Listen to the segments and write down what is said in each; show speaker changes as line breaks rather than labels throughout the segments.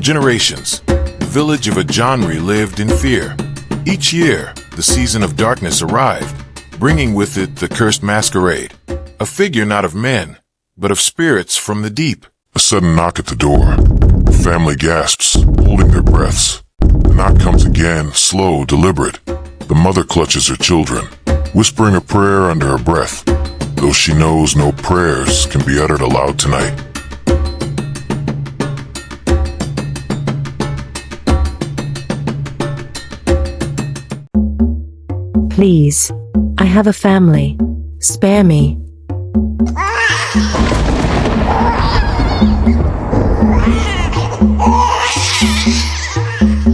generations, the village of Ajanri lived in fear. Each year, the season of darkness arrived, bringing with it the cursed masquerade, a figure not of men, but of spirits from the deep.
A sudden knock at the door. The family gasps, holding their breaths. The knock comes again, slow, deliberate. The mother clutches her children, whispering a prayer under her breath, though she knows no prayers can be uttered aloud tonight.
Please, I have a family. Spare me.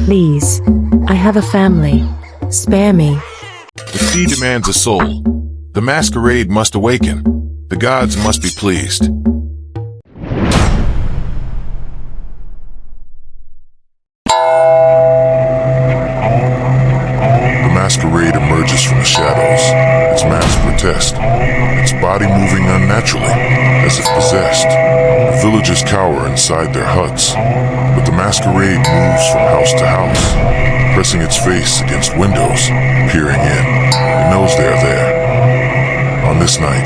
Please, I have a family. Spare me.
The sea demands a soul. The masquerade must awaken. The gods must be pleased.
The masquerade emerges from the shadows, its mask grotesque, its body moving unnaturally, as if possessed. The villagers cower inside their huts, but the masquerade moves from house to house, pressing its face against windows, peering in. It knows they are there. On this night,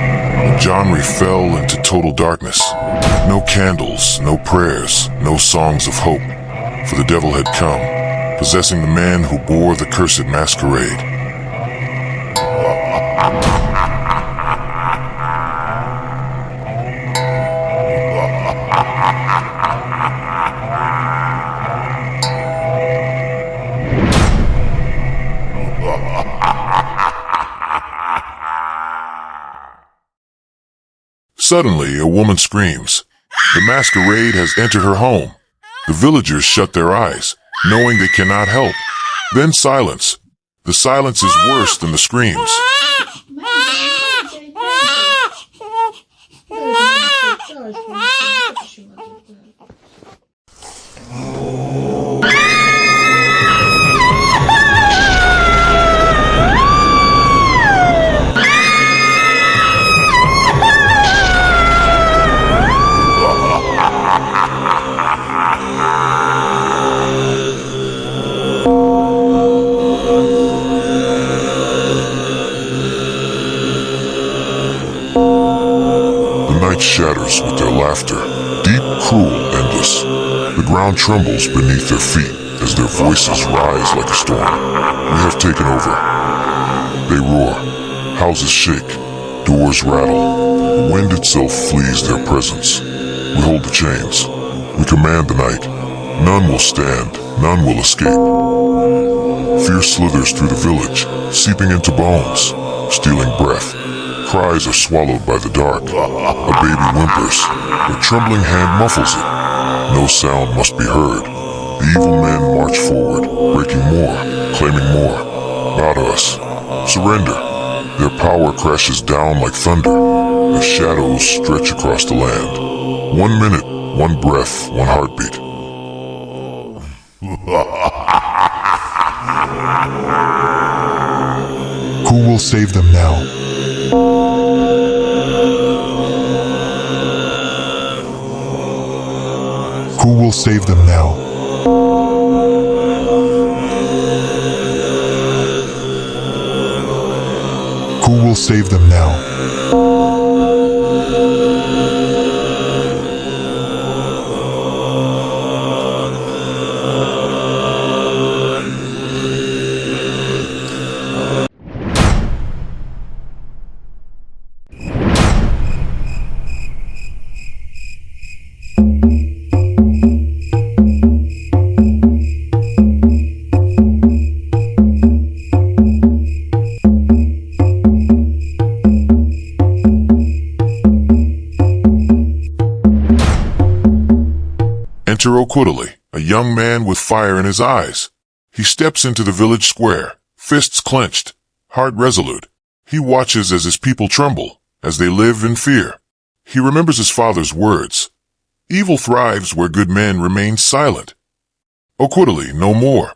Ajanri fell into total darkness. No candles, no prayers, no songs of hope, for the devil had come, possessing the man who bore the cursed masquerade. Suddenly, a woman screams. The masquerade has entered her home. The villagers shut their eyes, knowing they cannot help. Then silence. The silence is worse than the screams. Shatters with their laughter, deep, cruel, endless. The ground trembles beneath their feet as their voices rise like a storm. We have taken over. They roar, houses shake, doors rattle. The wind itself flees their presence. We hold the chains. We command the night. None will stand, none will escape. Fear slithers through the village, seeping into bones, stealing breath. Cries are swallowed by the dark. A baby whimpers. A trembling hand muffles it. No sound must be heard. The evil men march forward, breaking more, claiming more. Bow to us. Surrender. Their power crashes down like thunder. The shadows stretch across the land. 1 minute, one breath, one heartbeat.
Who will save them now? Who will save them now? Who will save them now?
Enter Okwudili, a young man with fire in his eyes. He steps into the village square, fists clenched, heart resolute. He watches as his people tremble, as they live in fear. He remembers his father's words. Evil thrives where good men remain silent. Okwudili, no more.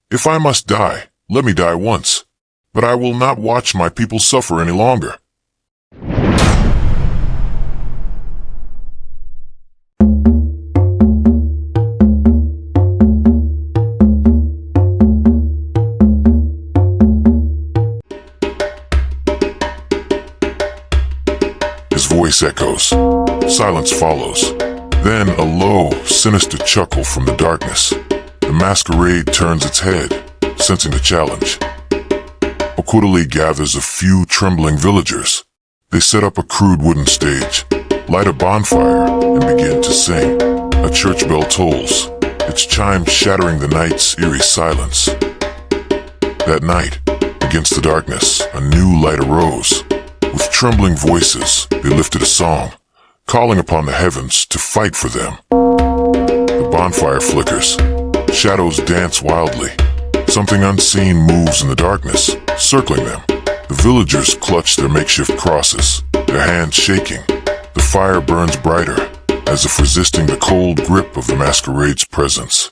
If I must die, let me die once. But I will not watch my people suffer any longer. voice echoes. Silence follows. Then a low, sinister chuckle from the darkness. The masquerade turns its head, sensing the challenge. Okwudili gathers a few trembling villagers. They set up a crude wooden stage, light a bonfire, and begin to sing. A church bell tolls, its chime shattering the night's eerie silence. That night, against the darkness, a new light arose. With trembling voices, they lifted a song, calling upon the heavens to fight for them. The bonfire flickers. Shadows dance wildly. Something unseen moves in the darkness, circling them. The villagers clutch their makeshift crosses, their hands shaking. The fire burns brighter, as if resisting the cold grip of the masquerade's presence.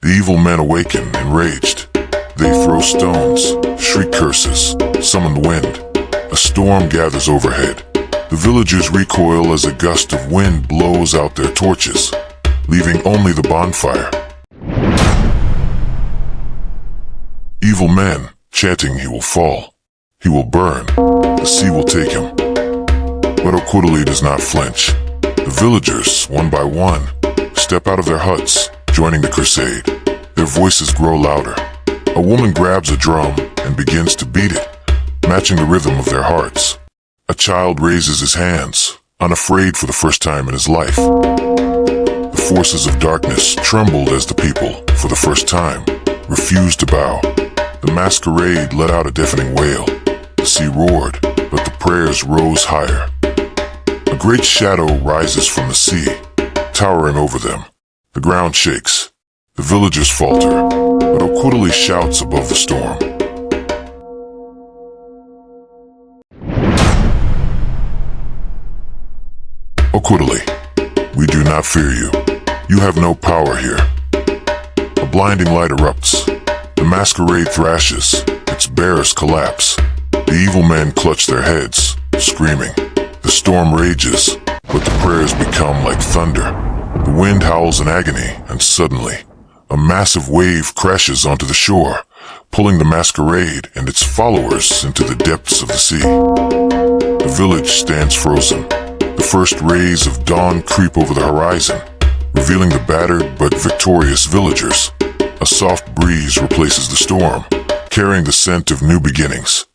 The evil men awaken, enraged. They throw stones, shriek curses, summon the wind. A storm gathers overhead. The villagers recoil as a gust of wind blows out their torches, leaving only the bonfire. Evil men, chanting he will fall, he will burn, the sea will take him. But Okwudili does not flinch. The villagers, one by one, step out of their huts, joining the crusade. Their voices grow louder. A woman grabs a drum and begins to beat it, matching the rhythm of their hearts. A child raises his hands, unafraid for the first time in his life. The forces of darkness trembled as the people, for the first time, refused to bow. The masquerade let out a deafening wail. The sea roared, but the prayers rose higher. A great shadow rises from the sea, towering over them. The ground shakes. The villagers falter, but Okwudili shouts above the storm. Okwudili, we do not fear you. You have no power here. A blinding light erupts. The masquerade thrashes, its bearers collapse. The evil men clutch their heads, screaming. The storm rages, but the prayers become like thunder. The wind howls in agony, and suddenly, a massive wave crashes onto the shore, pulling the masquerade and its followers into the depths of the sea. The village stands frozen. The first rays of dawn creep over the horizon, revealing the battered but victorious villagers. A soft breeze replaces the storm, carrying the scent of new beginnings.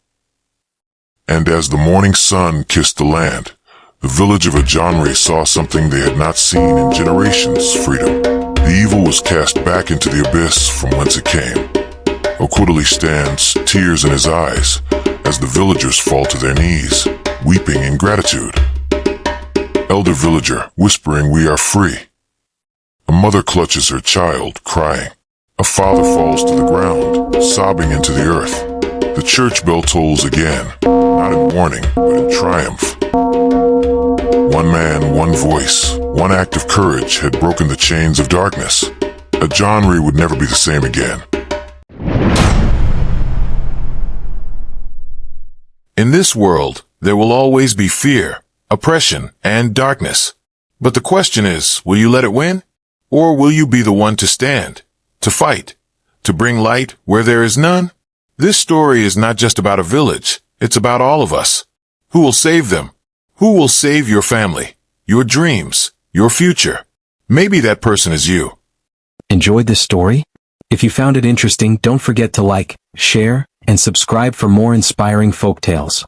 And as the morning sun kissed the land, the village of Ajanri saw something they had not seen in generations: freedom. The evil was cast back into the abyss from whence it came. Okwudili stands, tears in his eyes, as the villagers fall to their knees, weeping in gratitude. Elder villager, whispering, "We are free." A mother clutches her child, crying. A father falls to the ground, sobbing into the earth. The church bell tolls again, not in warning, but in triumph. One man, one voice, one act of courage had broken the chains of darkness. Ajanri would never be the same again.
In this world, there will always be fear, oppression, and darkness. But the question is, will you let it win? Or will you be the one to stand, to fight, to bring light where there is none? This story is not just about a village, it's about all of us. Who will save them? Who will save your family, your dreams, your future? Maybe that person is you.
Enjoyed this story? If you found it interesting, don't forget to like, share, and subscribe for more inspiring folk tales.